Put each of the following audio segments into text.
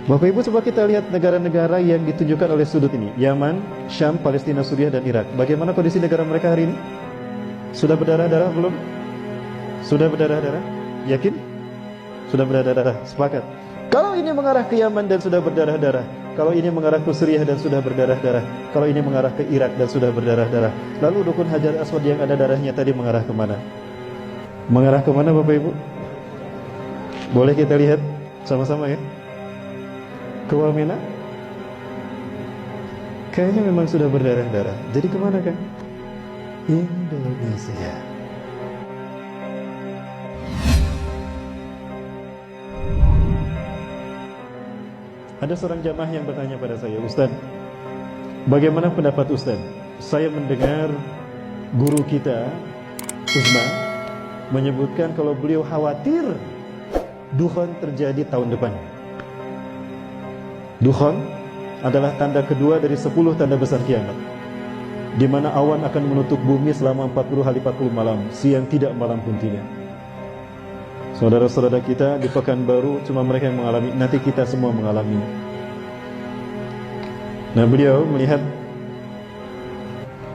Bapak Ibu, coba kita lihat negara-negara yang ditunjukkan oleh sudut ini. Yaman, Syam, Palestina, Suriah, dan Irak. Bagaimana kondisi negara mereka hari ini? Sudah berdarah-darah belum? Sudah berdarah-darah? Yakin? Sudah berdarah-darah? Sepakat. Kalau ini mengarah ke Yaman dan sudah berdarah-darah, kalau ini mengarah ke Suriah dan sudah berdarah-darah, kalau ini mengarah ke Irak dan sudah berdarah-darah, lalu Rukun Hajar Aswad yang ada darahnya tadi mengarah kemana? Mengarah kemana Bapak Ibu? Boleh kita lihat sama-sama ya? Ke Wamena? Kayaknya memang sudah berdarah-darah. Jadi kemana kan? Indonesia. Ada seorang jamaah yang bertanya pada saya, Ustaz, bagaimana pendapat Ustaz? Saya mendengar guru kita, Uzma, menyebutkan kalau beliau khawatir Dukhon terjadi tahun depan. Dukhon adalah tanda kedua dari 10 tanda besar kiamat, di mana awan akan menutup bumi selama 40 hari 40 malam, siang tidak, malam pun tidak. Saudara-saudara kita di Pekanbaru cuma mereka yang mengalami, nanti kita semua mengalami. Nah, beliau melihat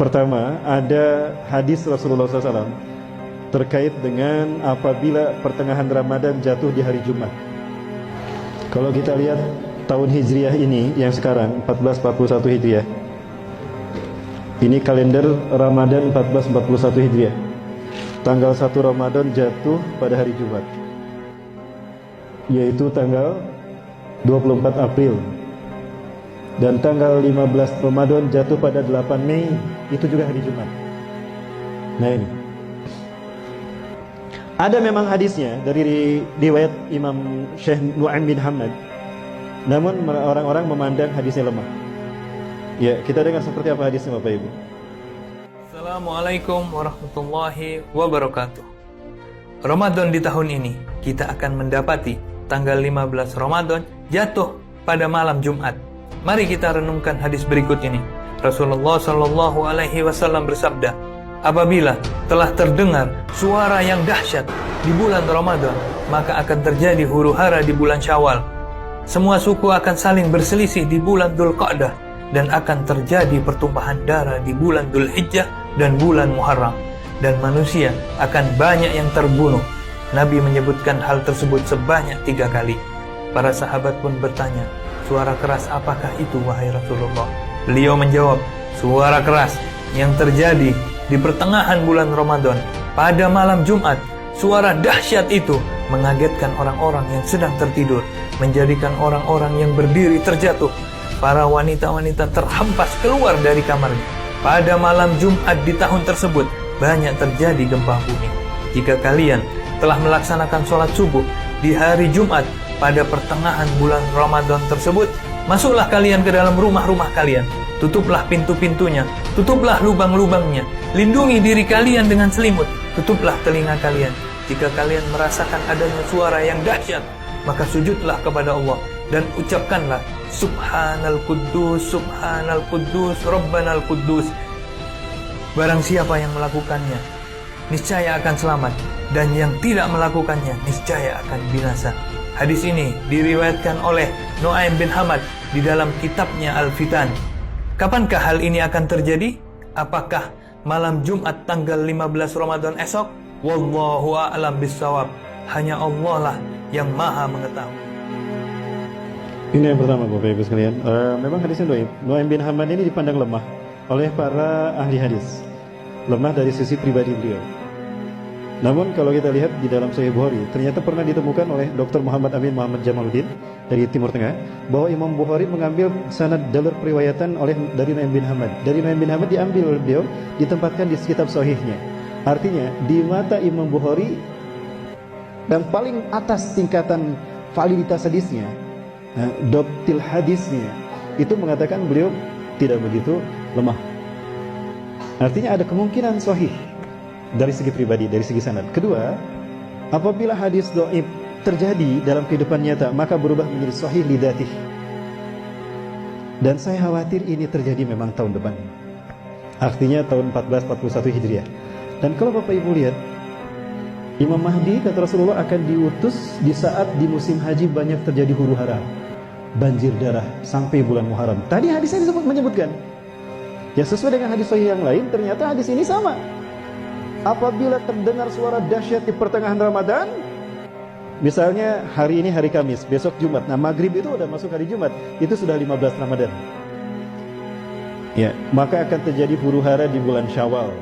pertama ada hadis Rasulullah SAW terkait dengan apabila pertengahan Ramadan jatuh di hari Jumat. Kalau kita lihat tahun Hijriah ini yang sekarang 1441 Hijriah, ini kalender Ramadan 1441 Hijriah. Tanggal 1 Ramadan jatuh pada hari Jumat, yaitu tanggal 24 April. Dan tanggal 15 Ramadan jatuh pada 8 Mei, itu juga hari Jumat. Nah ini ada memang hadisnya dari riwayat Imam Syekh Nu'aim bin Hamad, namun orang-orang memandang hadisnya lemah. Ya, kita dengar seperti apa hadisnya Bapak Ibu. Assalamualaikum warahmatullahi wabarakatuh. Ramadan di tahun ini kita akan mendapati tanggal 15 Ramadan jatuh pada malam Jumat. Mari kita renungkan hadis berikut ini. Rasulullah Shallallahu Alaihi Wasallam bersabda, apabila telah terdengar suara yang dahsyat di bulan Ramadan, maka akan terjadi huru-hara di bulan Syawal. Semua suku akan saling berselisih di bulan Dzulqa'dah, dan akan terjadi pertumpahan darah di bulan Dzulhijjah dan bulan Muharram, dan manusia akan banyak yang terbunuh. Nabi menyebutkan hal tersebut sebanyak 3 kali. Para sahabat pun bertanya, suara keras apakah itu wahai Rasulullah? Beliau menjawab, suara keras yang terjadi di pertengahan bulan Ramadan pada malam Jumat. Suara dahsyat itu mengagetkan orang-orang yang sedang tertidur, menjadikan orang-orang yang berdiri terjatuh. Para wanita-wanita terhempas keluar dari kamarnya. Pada malam Jumat di tahun tersebut banyak terjadi gempa bumi. Jika kalian telah melaksanakan sholat subuh di hari Jumat pada pertengahan bulan Ramadan tersebut, masuklah kalian ke dalam rumah-rumah kalian, tutuplah pintu-pintunya, tutuplah lubang-lubangnya, lindungi diri kalian dengan selimut, tutuplah telinga kalian. Jika kalian merasakan adanya suara yang dahsyat, maka sujudlah kepada Allah dan ucapkanlah Subhanal Quddus, Subhanal Quddus, Rabbanal Quddus. Barang siapa yang melakukannya, niscaya akan selamat, dan yang tidak melakukannya niscaya akan binasa. Hadis ini diriwayatkan oleh Nu'aim bin Hamad di dalam kitabnya Al-Fitan. Kapankah hal ini akan terjadi? Apakah malam Jumat tanggal 15 Ramadan esok? Wallahu a'lam bissawab. Hanya Allah lah yang maha mengetahui. Ini yang pertama Bapak Ibu sekalian. Memang hadisnya Nu'aim bin Hamad ini dipandang lemah oleh para ahli hadis. Lemah dari sisi pribadi beliau. Namun kalau kita lihat di dalam Sahih Bukhari, ternyata pernah ditemukan oleh Dr. Muhammad Amin Muhammad Jamaluddin dari Timur Tengah, bahwa Imam Bukhari mengambil sanad jalur periwayatan dari Nu'aim bin Hamad. Dari Nu'aim bin Hamad diambil oleh beliau, ditempatkan di kitab Sahihnya. Artinya di mata Imam Bukhari dan paling atas tingkatan validitas hadisnya, doptil hadisnya, itu mengatakan beliau tidak begitu lemah. Artinya ada kemungkinan sahih dari segi pribadi, dari segi sanad. Kedua, apabila hadis dhaif terjadi dalam kehidupan nyata, maka berubah menjadi sahih lidatih. Dan saya khawatir ini terjadi memang tahun depan. Artinya tahun 1441 Hijriah. Dan kalau Bapak Ibu lihat, Imam Mahdi kata Rasulullah akan diutus di saat di musim haji banyak terjadi huru-hara. banjir darah sampai bulan Muharram. Tadi hadisnya menyebutkan. Ya sesuai dengan hadis sahih yang lain, ternyata hadis ini sama. Apabila terdengar suara dahsyat di pertengahan Ramadan, misalnya hari ini hari Kamis, besok Jumat. Nah, maghrib itu udah masuk hari Jumat, itu sudah 15 Ramadan. Ya, maka akan terjadi huru-hara di bulan Syawal.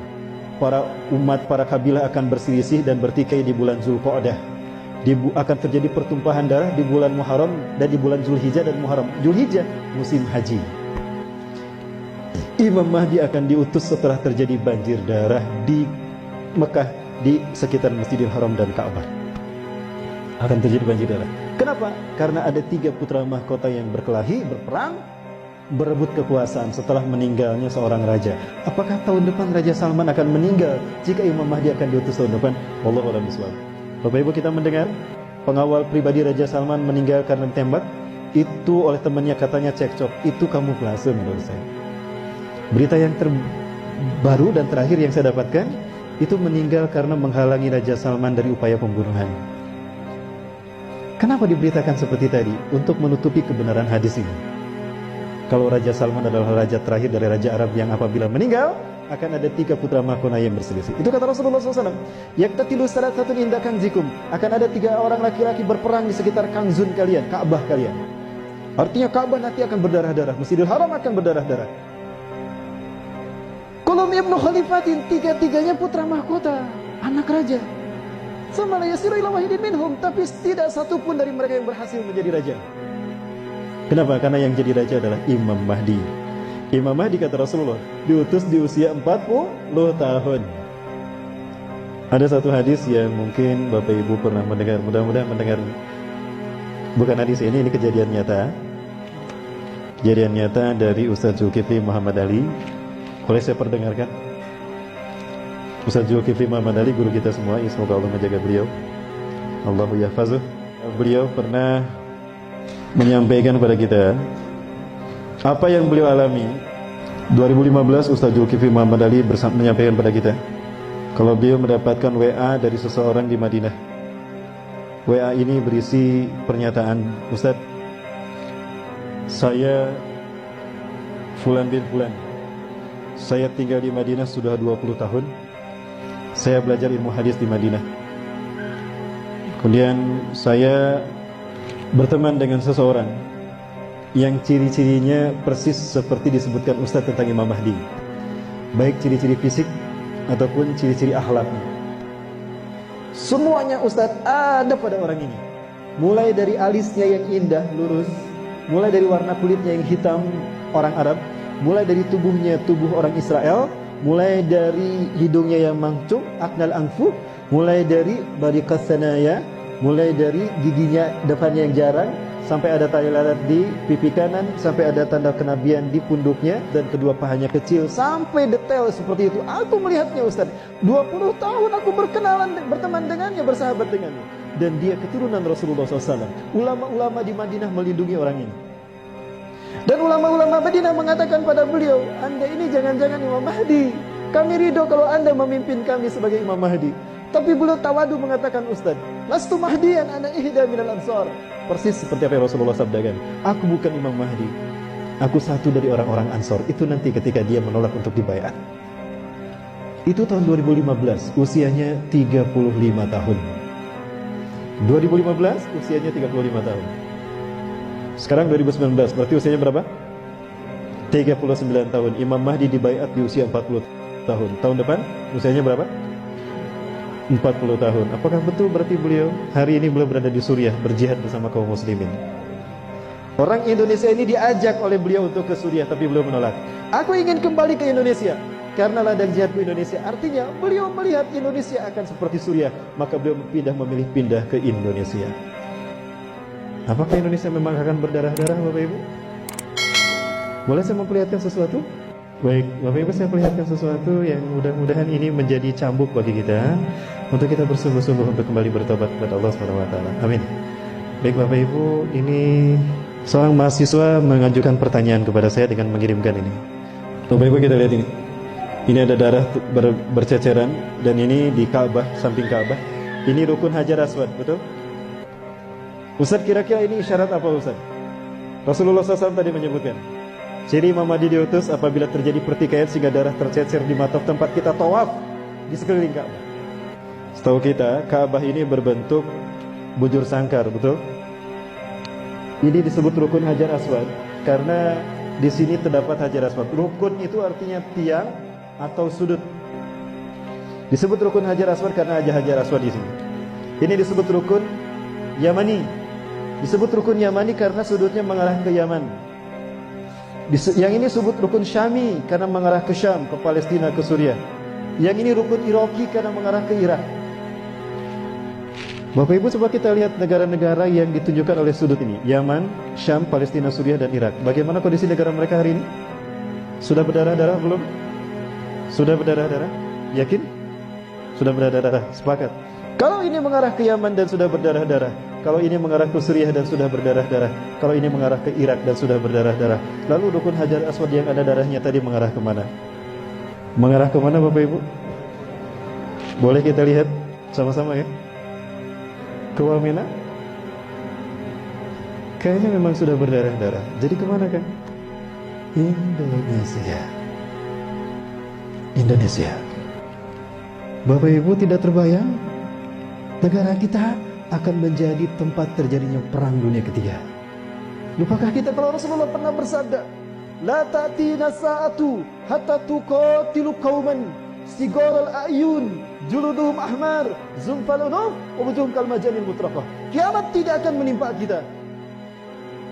Para umat, para kabilah akan berselisih dan bertikai di bulan Zulqa'dah. Akan terjadi pertumpahan darah di bulan Muharram dan di bulan Zulhijjah dan Muharram. Zulhijjah musim haji. Imam Mahdi akan diutus setelah terjadi banjir darah di Mekah, di sekitar Masjidil Haram dan Ka'bah. Akan terjadi banjir darah. Kenapa? Karena ada 3 putra mahkota yang berkelahi, berperang, berebut kekuasaan setelah meninggalnya seorang raja. Apakah tahun depan Raja Salman akan meninggal jika Imam Mahdi akan diutus tahun depan? Wallahu a'lam bishawab. Bapak Ibu, kita mendengar pengawal pribadi Raja Salman meninggal karena ditembak. Itu oleh temannya, katanya cekcok. Itu kamuflase menurut saya. Berita yang terbaru dan terakhir yang saya dapatkan, itu meninggal karena menghalangi Raja Salman dari upaya pembunuhan. Kenapa diberitakan seperti tadi? Untuk menutupi kebenaran hadis ini. Kalau Raja Salman adalah raja terakhir dari raja Arab yang apabila meninggal akan ada 3 putra mahkota yang berselisih. Itu kata Rasulullah SAW. Yaktatilu salasatun inda kanzikum. Akan ada 3 orang laki-laki berperang di sekitar kanzun kalian, Ka'bah kalian. Artinya Ka'bah nanti akan berdarah-darah, Masjidil Haram akan berdarah-darah. Kulum ibnu khalifatin, 3-3-nya putra mahkota, anak raja. Sama la yasiru ila wahidin minhum, tapi tidak satu pun dari mereka yang berhasil menjadi raja. Kenapa? Karena yang jadi raja adalah Imam Mahdi. Imam Mahdi, kata Rasulullah, diutus di usia 40 tahun. Ada satu hadis yang mungkin Bapak Ibu pernah mendengar, mudah-mudahan mendengar. Bukan hadis ini kejadian nyata. Kejadian nyata dari Ustaz Zulkifli Muhammad Ali. Boleh saya perdengarkan? Ustaz Zulkifli Muhammad Ali, guru kita semua, semoga Allah menjaga beliau. Allahu yahfazuh. Beliau pernah menyampaikan kepada kita apa yang beliau alami. 2015 Ustaz Zulkifli Muhammad Ali menyampaikan kepada kita kalau beliau mendapatkan WA dari seseorang di Madinah. WA ini berisi pernyataan, Ustaz, saya Fulan bin Fulan, saya tinggal di Madinah sudah 20 tahun. Saya belajar ilmu hadis di Madinah. Kemudian saya berteman dengan seseorang yang ciri-cirinya persis seperti disebutkan Ustaz tentang Imam Mahdi, baik ciri-ciri fisik ataupun ciri-ciri akhlaknya. Semuanya Ustaz ada pada orang ini. Mulai dari alisnya yang indah, lurus, mulai dari warna kulitnya yang hitam, orang Arab, mulai dari tubuhnya tubuh orang Israel, mulai dari hidungnya yang mancung, aknal anfu, mulai dari bariqas sanaya, mulai dari giginya depannya yang jarang, sampai ada tali lalat di pipi kanan, sampai ada tanda kenabian di punduknya, dan kedua pahanya kecil, sampai detail seperti itu. Aku melihatnya Ustaz, 20 tahun aku berkenalan, berteman dengannya, bersahabat dengannya, dan dia keturunan Rasulullah SAW. Ulama-ulama di Madinah melindungi orang ini. Dan ulama-ulama Madinah mengatakan pada beliau, Anda ini jangan-jangan Imam Mahdi. Kami ridho kalau Anda memimpin kami sebagai Imam Mahdi. Tapi beliau tawadu mengatakan, Ustaz, lastu mahdiyan ana ihda minal ansar. Persis seperti apa yang Rasulullah sabdakan. Aku bukan Imam Mahdi. Aku satu dari orang-orang Ansor. Itu nanti ketika dia menolak untuk dibaiat. Itu tahun 2015, usianya 35 tahun. 2015, usianya 35 tahun. Sekarang 2019, berarti usianya berapa? 39 tahun. Imam Mahdi dibaiat di usia 40 tahun. Tahun depan usianya berapa? 40 tahun. Apakah betul berarti beliau hari ini beliau berada di Suriah berjihad bersama kaum muslimin? Orang Indonesia ini diajak oleh beliau untuk ke Suriah, tapi beliau menolak. Aku ingin kembali ke Indonesia karena ladang jihadku Indonesia. Artinya beliau melihat Indonesia akan seperti Suriah, maka beliau memilih pindah ke Indonesia. Apakah Indonesia memang akan berdarah-darah, Bapak Ibu? Boleh saya memperlihatkan sesuatu? Baik, Bapak Ibu, saya perlihatkan sesuatu yang mudah-mudahan ini menjadi cambuk bagi kita untuk kita bersungguh-sungguh untuk kembali bertobat kepada Allah SWT. Amin. Baik Bapak Ibu, ini seorang mahasiswa mengajukan pertanyaan kepada saya dengan mengirimkan ini. Bapak Ibu, kita lihat ini. Ini ada darah berceceran, dan ini di Ka'bah, samping Ka'bah. Ini rukun Hajar Aswad, betul? Ustaz, kira-kira ini isyarat apa Ustaz? Rasulullah SAW tadi menyebutkan, ciri Imam Mahdi diutus apabila terjadi pertikaian sehingga darah tercecer di mata tempat kita tawaf di sekeliling Ka'bah. Setahu kita, Ka'bah ini berbentuk bujur sangkar, betul? Ini disebut rukun Hajar Aswad karena di sini terdapat Hajar Aswad. Rukun itu artinya tiang atau sudut. Disebut rukun Hajar Aswad karena ada Hajar Aswad di sini. Ini disebut rukun Yamani. Disebut rukun Yamani karena sudutnya mengarah ke Yaman. Yang ini disebut rukun Syami karena mengarah ke Syam, ke Palestina, ke Suriah. Yang ini rukun Iraqi karena mengarah ke Irak. Bapak Ibu, coba kita lihat negara-negara yang ditunjukkan oleh sudut ini. Yaman, Syam, Palestina, Suriah, dan Irak. Bagaimana kondisi negara mereka hari ini? Sudah berdarah-darah belum? Sudah berdarah-darah? Yakin? Sudah berdarah-darah? Sepakat. Kalau ini mengarah ke Yaman dan sudah berdarah-darah, kalau ini mengarah ke Suriah dan sudah berdarah-darah, kalau ini mengarah ke Irak dan sudah berdarah-darah, lalu rukun Hajar Aswad yang ada darahnya tadi mengarah kemana? Mengarah kemana Bapak Ibu? Boleh kita lihat sama-sama ya? Ke Wamena? Kayaknya memang sudah berdarah-darah. Jadi kemana kan? Indonesia. Indonesia. Bapak Ibu, tidak terbayang negara kita akan menjadi tempat terjadinya perang dunia ketiga. Lupakah kita kalau Rasulullah pernah bersabda, la ta'tina sa'atu hatta tuqatilu qauman sigaral a'yun juluduhum ahmar zumfal unuf wujuhum kal majanil mutraqah. Kiamat tidak akan menimpa kita,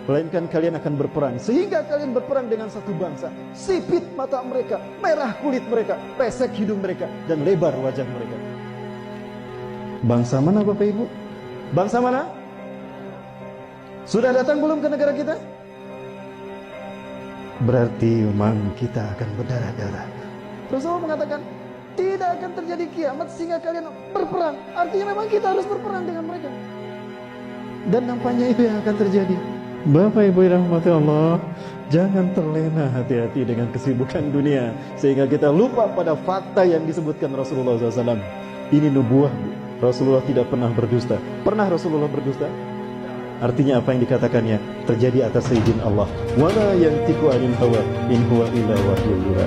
melainkan kalian akan berperang sehingga kalian berperang dengan satu bangsa. Sipit mata mereka, merah kulit mereka, pesek hidung mereka, dan lebar wajah mereka. Bangsa mana Bapak Ibu? Bangsa mana? Sudah datang belum ke negara kita? Berarti memang kita akan berdarah-darah. Rasulullah mengatakan tidak akan terjadi kiamat sehingga kalian berperang. Artinya memang kita harus berperang dengan mereka. Dan nampaknya itu yang akan terjadi. Bapak Ibu yang dirahmati Allah, jangan terlena hati-hati dengan kesibukan dunia sehingga kita lupa pada fakta yang disebutkan Rasulullah SAW. Ini nubuah. Rasulullah tidak pernah berdusta. Pernah Rasulullah berdusta? Artinya apa yang dikatakannya terjadi atas izin Allah. Wala yantiqu anil hawa in huwa illa wahyun yuha.